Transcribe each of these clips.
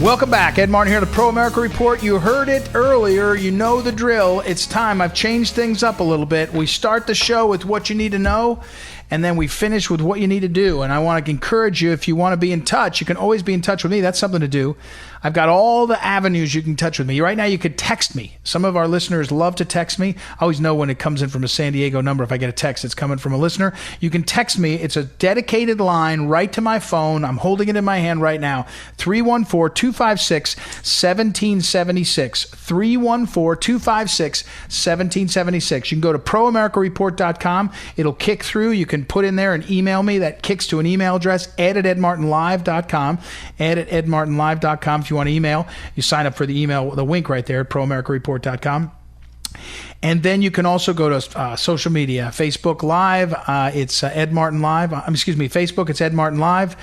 Welcome back. Ed Martin here, the Pro America Report. You heard it earlier. You know the drill. It's time. I've changed things up a little bit. We start the show with what you need to know, and then we finish with what you need to do. And I want to encourage you, if you want to be in touch, you can always be in touch with me. That's something to do. I've got all the avenues you can touch with me. Right now, you could text me. Some of our listeners love to text me. I always know when it comes in from a San Diego number. If I get a text, it's coming from a listener. You can text me. It's a dedicated line right to my phone. I'm holding it in my hand right now. 314-256-1776. 314-256-1776. You can go to proamericareport.com. It'll kick through. You can put in there and email me. That kicks to an email address, ed@edmartinlive.com. ed@edmartinlive.com. If you want to email, you sign up for the email, the link right there at proamericareport.com. And then you can also go to social media, Facebook Live, it's Ed Martin Live. Facebook, it's Ed Martin Live.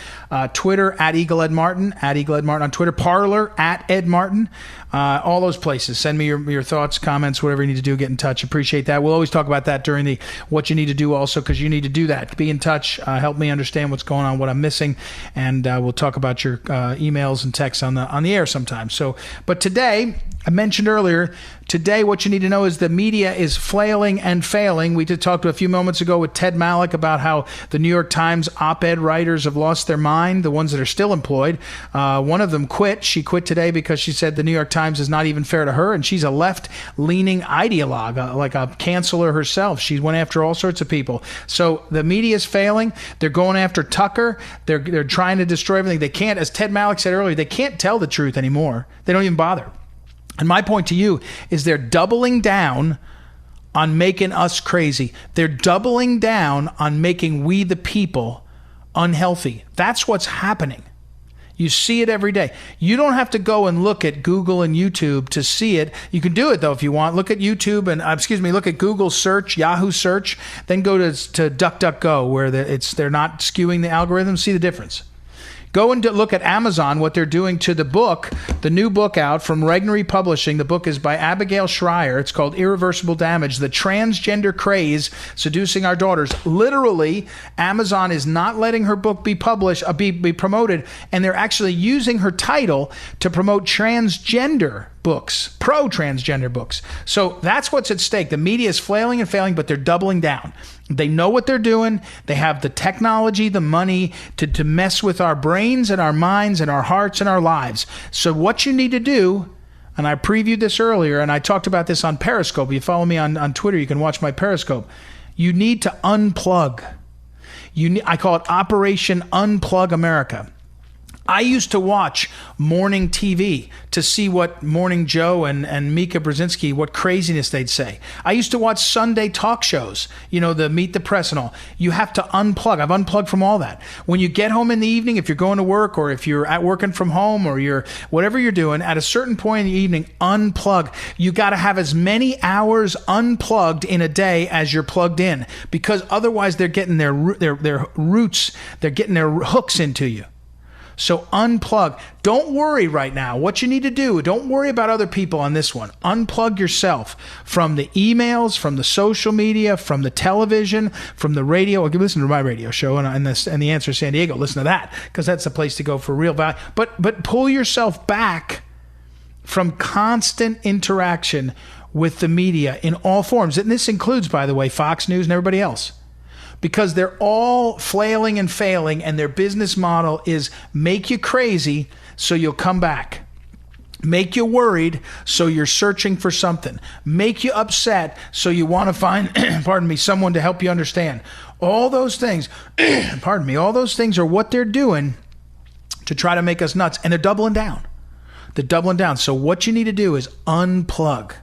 Twitter, @Eagle Ed Martin, @Eagle Ed Martin on Twitter. Parler, @Ed Martin. All those places. Send me your thoughts, comments, whatever you need to do. Get in touch. Appreciate that. We'll always talk about that during the what you need to do also, because you need to do that. Be in touch. Help me understand what's going on, what I'm missing, and we'll talk about your emails and texts on the air sometimes. So, but today, I mentioned earlier, today what you need to know is the media is flailing and failing. We did talk to a few moments ago with Ted Malloch about how the New York Times op-ed writers have lost their mind, the ones that are still employed. One of them quit. She quit today because she said the New York Times is not even fair to her, and she's a left-leaning ideologue, like a canceller herself. She went after all sorts of people. So the media is failing. They're going after Tucker. They're trying to destroy everything. They can't, as Ted Malloch said earlier, they can't tell the truth anymore. They don't even bother. And my point to you is they're doubling down on making us crazy. They're doubling down on making we the people unhealthy. That's what's happening. You see it every day. You don't have to go and look at Google and YouTube to see it. You can do it, though, if you want. Look at YouTube and, look at Google search, Yahoo search, then go to DuckDuckGo, where they're not skewing the algorithm. See the difference. Go and look at Amazon, what they're doing to the book, the new book out from Regnery Publishing. The book is by Abigail Schreier. It's called Irreversible Damage, The Transgender Craze Seducing Our Daughters. Literally, Amazon is not letting her book be published, be promoted, and they're actually using her title to promote transgender books, pro-transgender books. So that's what's at stake. The media is flailing and failing, but they're doubling down. They know what they're doing. They have the technology, the money to mess with our brains and our minds and our hearts and our lives. So what you need to do, and I previewed this earlier, and I talked about this on Periscope. If you follow me on Twitter, you can watch my Periscope. You need to unplug. I call it Operation Unplug America. I used to watch morning TV to see what Morning Joe and Mika Brzezinski, what craziness they'd say. I used to watch Sunday talk shows, the Meet the Press and all. You have to unplug. I've unplugged from all that. When you get home in the evening, if you're going to work or if you're working from home or whatever you're doing, at a certain point in the evening, unplug. You got to have as many hours unplugged in a day as you're plugged in, because otherwise they're getting their roots, they're getting their hooks into you. So unplug. Don't worry right now. What you need to do, don't worry about other people on this one. Unplug yourself from the emails, from the social media, from the television, from the radio. Listen to my radio show and the Answer San Diego. Listen to that, because that's the place to go for real value. But pull yourself back from constant interaction with the media in all forms. And this includes, by the way, Fox News and everybody else. Because they're all flailing and failing, and their business model is make you crazy so you'll come back. Make you worried so you're searching for something. Make you upset so you want to find, someone to help you understand. All those things, all those things are what they're doing to try to make us nuts, and they're doubling down. They're doubling down. So what you need to do is unplug.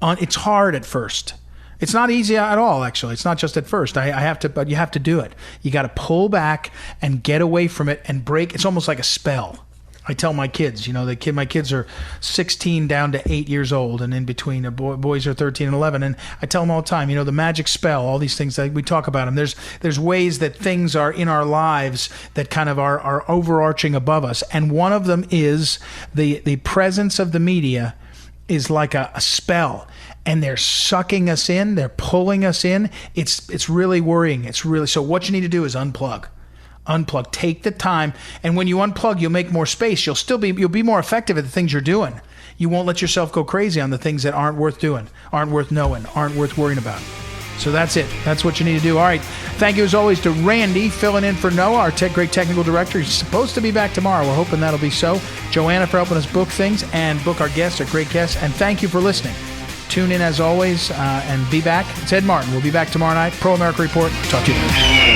It's hard at first. It's not easy at all, actually. It's not just at first. But you have to do it. You got to pull back and get away from it and break. It's almost like a spell. I tell my kids, my kids are 16 down to 8 years old, and in between, the boys are 13 and 11. And I tell them all the time, the magic spell, all these things that we talk about them. There's ways that things are in our lives that kind of are overarching above us, and one of them is the presence of the media is like a spell. And they're sucking us in. They're pulling us in. It's really worrying. So what you need to do is unplug. Unplug. Take the time, and when you unplug, you'll make more space. You'll be more effective at the things you're doing. You won't let yourself go crazy on the things that aren't worth doing, aren't worth knowing, aren't worth worrying about. So that's it. That's what you need to do. All right. Thank you as always to Randy filling in for Noah, our great technical director. He's supposed to be back tomorrow. We're hoping that'll be so. Joanna for helping us book things and book our guests, our great guests. And thank you for listening. Tune in as always and be back. It's Ed Martin. We'll be back tomorrow night. Pro America Report. Talk to you later.